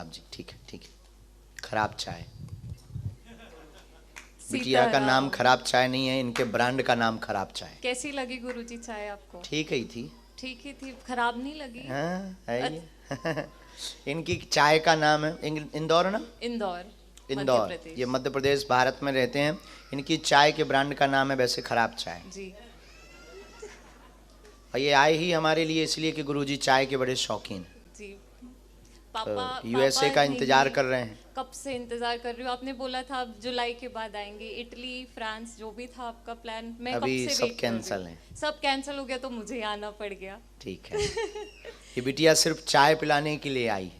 साहब जी, ठीक है ठीक है। खराब चाय, बिटिया का नाम खराब चाय नहीं है, इनके ब्रांड का नाम खराब चाय। कैसी लगी गुरुजी चाय आपको? ठीक ही थी। ठीक ही थी, खराब नहीं लगी? हाँ है ये। इनकी चाय का नाम है इंदौर ना, इंदौर, मध्य इंदौर, प्रदेश। ये मध्य प्रदेश भारत में रहते हैं। इनकी चाय के ब्रांड का नाम है वैसे खराब चाय जी। और ये आए ही हमारे लिए इसलिए कि गुरुजी चाय के बड़े शौकीन। जी पापा, यूएसए का इंतजार कर रहे हैं। कब से इंतजार कर रही हूँ? आपने बोला था आप जुलाई के बाद आएंगे। इटली, फ्रांस, जो भी था आपका प्लान, मैं अभी कब से सब वेट कर रही कैंसल हूँ। है। सब कैंसिल हो गया तो मुझे आना पड़ गया। ठीक है। ये बिटिया सिर्फ चाय पिलाने के लिए आई,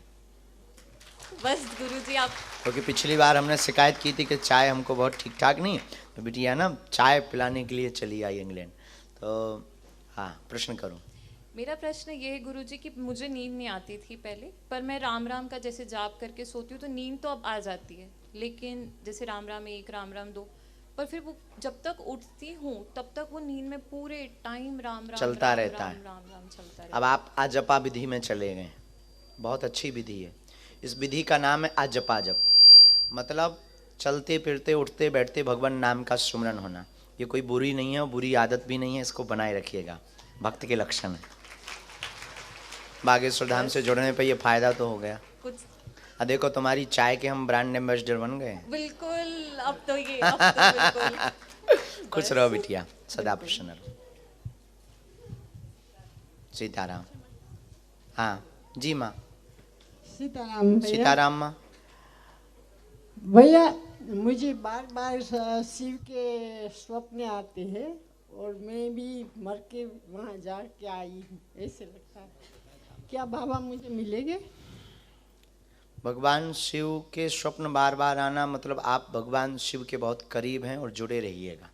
बस गुरुजी आप, क्योंकि पिछली बार हमने शिकायत की थी कि चाय हमको बहुत ठीक ठाक नहीं है, तो बिटिया ना चाय पिलाने के लिए चली आई इंग्लैंड। तो हाँ, प्रश्न करो। मेरा प्रश्न ये है गुरुजी कि मुझे नींद नहीं आती थी पहले, पर मैं राम राम का जैसे जाप करके सोती हूँ तो नींद तो अब आ जाती है, लेकिन जैसे राम राम 1, राम राम 2, पर फिर वो जब तक उठती हूँ तब तक वो नींद में पूरे टाइम राम राम चलता राम, रहता राम, है। राम राम चलता रहता। अब आप अजपा विधि में चले गए, बहुत अच्छी विधि है। इस विधि का नाम है अजपा जप, मतलब चलते फिरते उठते बैठते भगवान नाम का सुमरन होना। ये कोई बुरी नहीं है और बुरी आदत भी नहीं है, इसको बनाए रखिएगा, भक्त के लक्षण है। बागेश्वर धाम से जुड़ने पे ये फायदा तो हो गया कुछ। देखो तुम्हारी चाय के हम ब्रांड एम्बेसडर बन गए। बिल्कुल, अब तो बिल्कुल। खुश रहो बिटिया, सदा प्रसन्न रहो। सीताराम। हाँ जी माँ। सीताराम भैया। सीताराम माँ। भैया मुझे बार बार शिव के स्वप्न आते हैं और मैं भी मर के वहाँ जा के आई हूँ, ऐसे लगता है। क्या बाबा मुझे मिलेंगे? भगवान शिव के स्वप्न बार बार आना मतलब आप भगवान शिव के बहुत करीब हैं और जुड़े रहिएगा।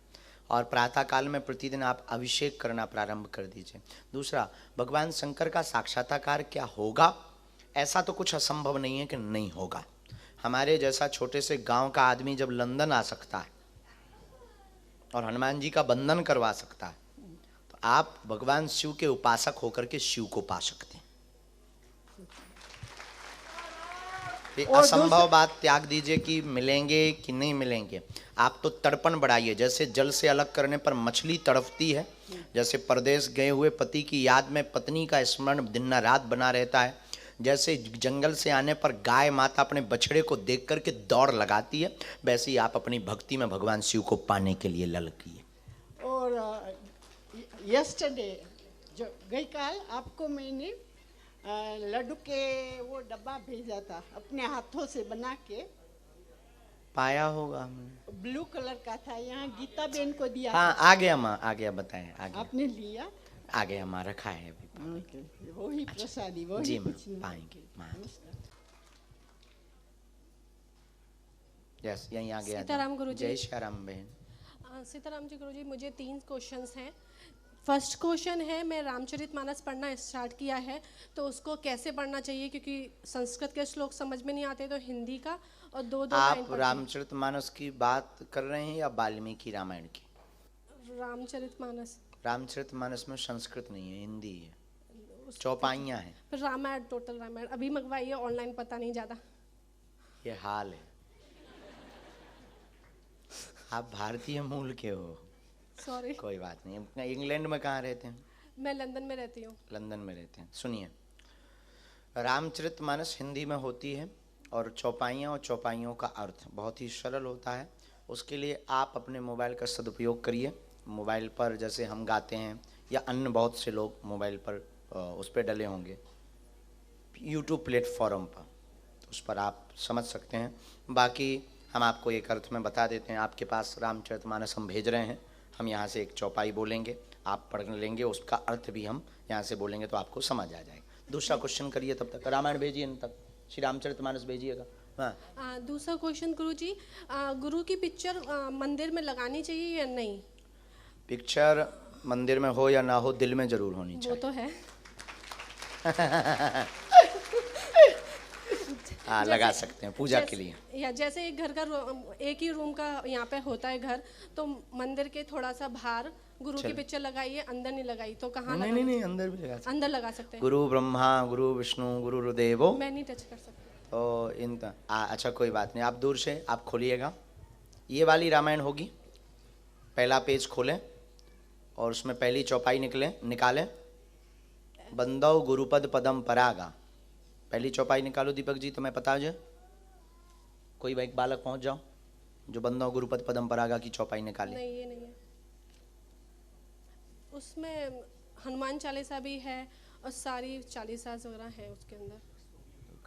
और प्रातः काल में प्रतिदिन आप अभिषेक करना प्रारंभ कर दीजिए। दूसरा, भगवान शंकर का साक्षात्कार क्या होगा, ऐसा तो कुछ असंभव नहीं है कि नहीं होगा। हमारे जैसा छोटे से गांव का आदमी जब लंदन आ सकता है और हनुमान जी का बंधन करवा सकता है, तो आप भगवान शिव के उपासक होकर के शिव को पा सकते हैं। असंभव बात त्याग दीजिए कि मिलेंगे कि नहीं मिलेंगे। आप तो तड़पण बढ़ाइए, जैसे जल से अलग करने पर मछली तड़पती है, जैसे परदेश गए हुए पति की याद में पत्नी का स्मरण दिन रात बना रहता है, जैसे जंगल से आने पर गाय माता अपने बछड़े को देख करके दौड़ लगाती है, वैसे ही आप अपनी भक्ति में भगवान शिव को पाने के लिए ललकिए। और यस्टरडे जो गई काल आपको मैंने लड्डू के वो डब्बा भेजा था, अपने हाथों से बना के पाया होगा, ब्लू कलर का था, यहाँ गीता बेन को दिया। हाँ आ गया माँ, आ गया, बताएं आ गया। आपने लिया? आ गया माँ, रखा है अभी। वही प्रसादी, वही जी माँ, कुछ नहीं पाएंगे माँ। यस, यहीं आ गया। सीताराम गुरुजी। जय श्री राम बहन। सीताराम जी गुरुजी, मुझे 3 क्वेश्चंस हैं। फर्स्ट क्वेश्चन है, मैं रामचरितमानस पढ़ना स्टार्ट किया है तो उसको कैसे पढ़ना चाहिए, क्योंकि संस्कृत के श्लोक समझ में नहीं आते, तो हिंदी का और 2-2 आप रामचरितमानस की बात कर रहे हैं या वाल्मीकि रामायण की? रामचरितमानस। रामचरितमानस में संस्कृत नहीं है, हिंदी है, चौपाइयाँ हैं। फिर रामायण, टोटल रामायण अभी मंगवाइए ऑनलाइन, पता नहीं ज़्यादा। ये हाल है। आप भारतीय मूल के हो? सॉरी। कोई बात नहीं। इंग्लैंड में कहाँ रहते हैं? मैं लंदन में रहती हूँ। लंदन में रहते हैं। सुनिए, रामचरितमानस हिंदी में होती है और चौपाइयाँ और चौपाइयों का अर्थ बहुत ही सरल होता है। उसके लिए आप अपने मोबाइल का सदुपयोग करिए। मोबाइल पर जैसे हम गाते हैं या अन्य बहुत से लोग मोबाइल पर उस पर डले होंगे, यूट्यूब प्लेटफॉर्म पर, उस पर आप समझ सकते हैं। बाकी हम आपको एक अर्थ में बता देते हैं। आपके पास रामचरितमानस हम भेज रहे हैं, हम यहाँ से एक चौपाई बोलेंगे, आप पढ़ लेंगे, उसका अर्थ भी हम यहाँ से बोलेंगे तो आपको समझ आ जाएगा। दूसरा क्वेश्चन करिए, तब तक रामायण भेजिए, तक श्री रामचरितमानस भेजिएगा। हाँ। दूसरा क्वेश्चन गुरुजी, गुरु की पिक्चर मंदिर में लगानी चाहिए या नहीं? पिक्चर मंदिर में हो या ना हो, दिल में जरूर होनी चाहिए। वो तो है। हाँ, लगा सकते हैं पूजा के लिए। या जैसे एक घर का एक ही रूम का यहाँ पे होता है घर, तो मंदिर के थोड़ा सा बाहर गुरु की पिक्चर लगाइए, अंदर नहीं लगाई तो कहाँ? नहीं, अंदर भी लगा सकते। अंदर लगा सकते हैं। गुरु ब्रह्मा, गुरु विष्णु, गुरु देवो। मैं नहीं टच कर सकती। तो अच्छा कोई बात नहीं, आप दूर से आप खोलिएगा। ये वाली रामायण होगी, पहला पेज खोलें और उसमें पहली चौपाई निकालें। बंदौ गुरुपद पदम परागा, पहली चौपाई निकालो दीपक जी, तो मैं पता जाए। कोई एक बालक पहुंच जाओ जो बंदौ गुरुपद पदम परागा की चौपाई निकाले। नहीं, ये नहीं है, उसमें हनुमान चालीसा भी है और सारी चालीसा वगैरह है उसके अंदर।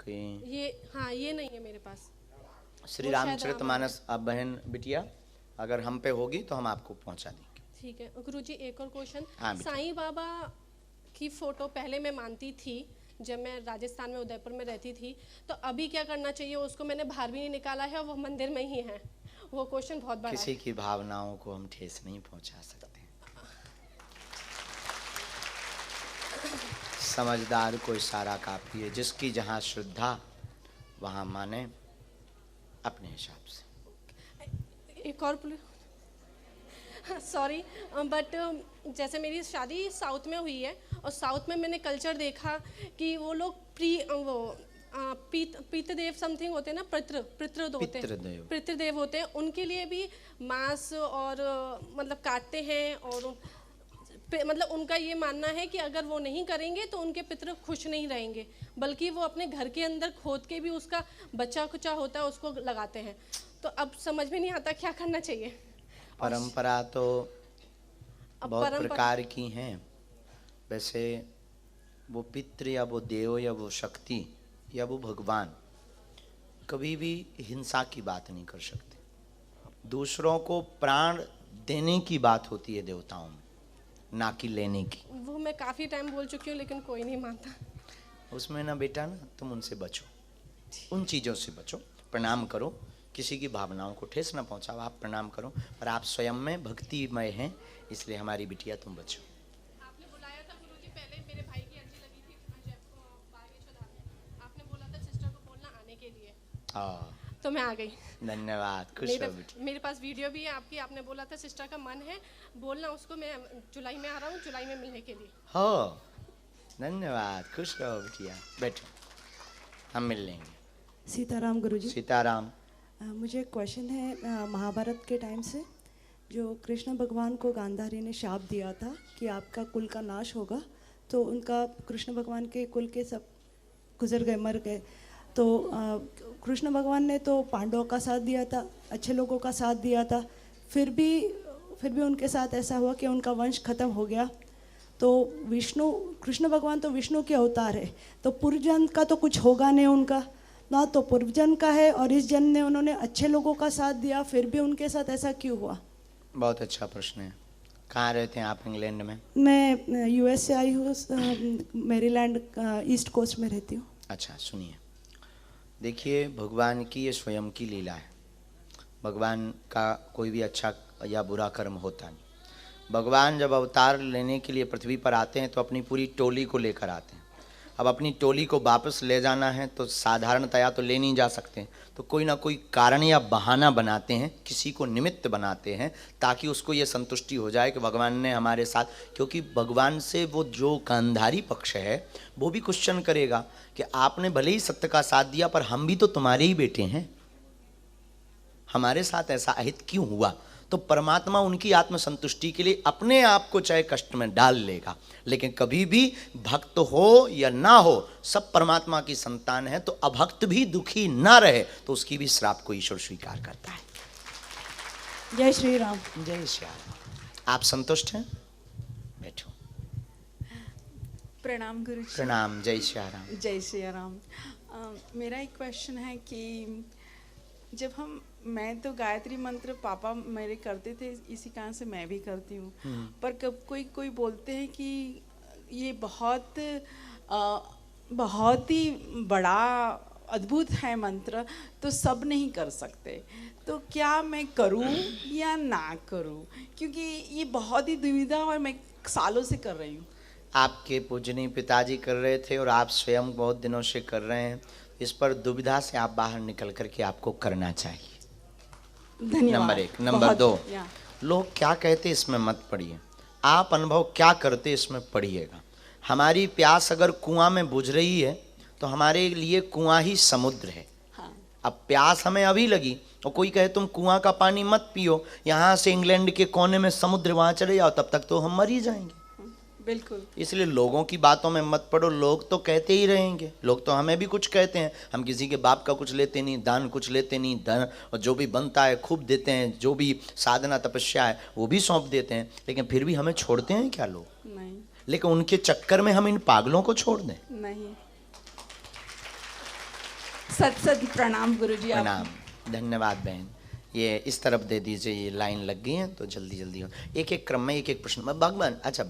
ये हाँ, ये नहीं है मेरे पास। श्री रामचरितमानस। अब बहन बिटिया अगर हम पे होगी तो हम आपको पहुंचा देंगे। ठीक है गुरुजी, एक और क्वेश्चन। हाँ, साईं बाबा की फोटो पहले मैं मानती थी जब मैं राजस्थान में उदयपुर में रहती थी, तो अभी क्या करना चाहिए? उसको मैंने बाहर भी नहीं निकाला है और वो मंदिर में ही है। वो क्वेश्चन बहुत बड़ा है। किसी की भावनाओं को हम ठेस नहीं पहुंचा सकते। समझदार को इशारा काफी है, जिसकी जहाँ श्रद्धा वहाँ माने अपने हिसाब से। एक और सॉरी बट जैसे मेरी शादी साउथ में हुई है और साउथ में मैंने कल्चर देखा कि वो लोग पितृदेव समथिंग होते हैं ना, पितृदेव होते हैं, उनके लिए भी मांस और मतलब काटते हैं। और मतलब उनका ये मानना है कि अगर वो नहीं करेंगे तो उनके पितृ खुश नहीं रहेंगे, बल्कि वो अपने घर के अंदर खोद के भी उसका बच्चा कुचा होता है उसको लगाते हैं। तो अब समझ में नहीं आता क्या करना चाहिए। परंपरा तो बहुत प्रकार की हैं। वैसे वो पितृ या वो देव या वो शक्ति या वो भगवान कभी भी हिंसा की बात नहीं कर सकते। दूसरों को प्राण देने की बात होती है देवताओं में, ना कि लेने की। वो मैं काफ़ी टाइम बोल चुकी हूँ लेकिन कोई नहीं मानता। उसमें ना बेटा ना तुम उनसे बचो, उन चीज़ों से बचो। प्रणाम करो, किसी की भावनाओं को ठेस ना पहुंचाओ। आप प्रणाम करो, पर आप स्वयं में भक्तिमय हैं, इसलिए हमारी बिटिया तुम बचो। आपने बुलाया था गुरुजी, पहले मेरे भाई की अर्जी लगी थी आपने बोला था सिस्टर को बोलना आने के लिए। तो मैं आ गई। धन्यवाद, खुश हो बेटी। मेरे पास वीडियो भी है आपकी। आपने बोला था सिस्टर का मन है बोलना उसको, मैं जुलाई में आ रहा हूँ, जुलाई में मिलने के लिए। हो, धन्यवाद, खुश रहो बिटिया, बैठो, हम मिल लेंगे। सीताराम गुरुजी। सीताराम। मुझे एक क्वेश्चन है, महाभारत के टाइम से जो कृष्ण भगवान को गांधारी ने शाप दिया था कि आपका कुल का नाश होगा, तो उनका कृष्ण भगवान के कुल के सब गुजर गए, मर गए। तो कृष्ण भगवान ने तो पांडवों का साथ दिया था, अच्छे लोगों का साथ दिया था, फिर भी उनके साथ ऐसा हुआ कि उनका वंश खत्म हो गया। तो कृष्ण भगवान तो विष्णु के अवतार है, तो पूर्वजन्म का तो कुछ होगा नहीं उनका ना, तो पूर्वजन्म का है और इस जन्म में उन्होंने अच्छे लोगों का साथ दिया, फिर भी उनके साथ ऐसा क्यों हुआ? बहुत अच्छा प्रश्न है। कहाँ रहते हैं आप? इंग्लैंड में? मैं यूएस से आई हूँ, मैरीलैंड ईस्ट कोस्ट में रहती हूँ। अच्छा सुनिए, देखिए भगवान की ये स्वयं की लीला है। भगवान का कोई भी अच्छा या बुरा कर्म होता नहीं। भगवान जब अवतार लेने के लिए पृथ्वी पर आते हैं तो अपनी पूरी टोली को लेकर आते हैं। अब अपनी टोली को वापस ले जाना है तो साधारणतया तो ले नहीं जा सकते, तो कोई ना कोई कारण या बहाना बनाते हैं, किसी को निमित्त बनाते हैं ताकि उसको ये संतुष्टि हो जाए कि भगवान ने हमारे साथ। क्योंकि भगवान से वो जो गांधारी पक्ष है वो भी क्वेश्चन करेगा कि आपने भले ही सत्य का साथ दिया पर हम भी तो तुम्हारे ही बेटे हैं, हमारे साथ ऐसा अहित क्यों हुआ? तो परमात्मा उनकी आत्मसंतुष्टि के लिए अपने आप को चाहे कष्ट में डाल लेगा, लेकिन कभी भी भक्त हो या ना हो सब परमात्मा की संतान है। तो अभक्त भी दुखी ना रहे तो उसकी भी श्राप को ईश्वर स्वीकार करता है। जय श्री राम। जय श्री राम। आप संतुष्ट हैं? बैठो। प्रणाम गुरुजी। प्रणाम। जय श्री राम। जय श्री राम। मेरा एक क्वेश्चन है कि जब मैं तो गायत्री मंत्र पापा मेरे करते थे, इसी कारण से मैं भी करती हूँ, पर कब कोई बोलते हैं कि ये बहुत ही बड़ा अद्भुत है मंत्र, तो सब नहीं कर सकते, तो क्या मैं करूँ या ना करूँ? क्योंकि ये बहुत ही दुविधा और मैं सालों से कर रही हूँ। आपके पूजनीय पिताजी कर रहे थे और आप स्वयं बहुत दिनों से कर रहे हैं। इस पर दुविधा से आप बाहर निकल करके आपको करना चाहिए। नंबर 1। नंबर 2, लोग क्या कहते इसमें मत पड़िए, आप अनुभव क्या करते इसमें पढ़िएगा। हमारी प्यास अगर कुआं में बुझ रही है तो हमारे लिए कुआं ही समुद्र है। हाँ अब प्यास हमें अभी लगी और कोई कहे तुम कुआं का पानी मत पियो, यहाँ से इंग्लैंड के कोने में समुद्र, वहां चले जाओ, तब तक तो हम मर ही जाएंगे। बिल्कुल। इसलिए लोगों की बातों में मत पड़ो, लोग तो कहते ही रहेंगे, लोग तो हमें भी कुछ कहते हैं, हम किसी के बाप का कुछ लेते नहीं, दान कुछ लेते नहीं, धन और जो भी बनता है खूब देते हैं, जो भी साधना तपस्या है वो भी सौंप देते हैं, लेकिन फिर भी हमें छोड़ते हैं क्या लोग? नहीं लेकिन उनके चक्कर में हम इन पागलों को छोड़ दें? नहीं। सत सत प्रणाम गुरुजी। आप प्रणाम, धन्यवाद बहन। ये इस तरफ दे दीजिए, ये लाइन लग गई है तो जल्दी जल्दी हो, एक एक क्रम में एक एक प्रश्न। भगवान अच्छा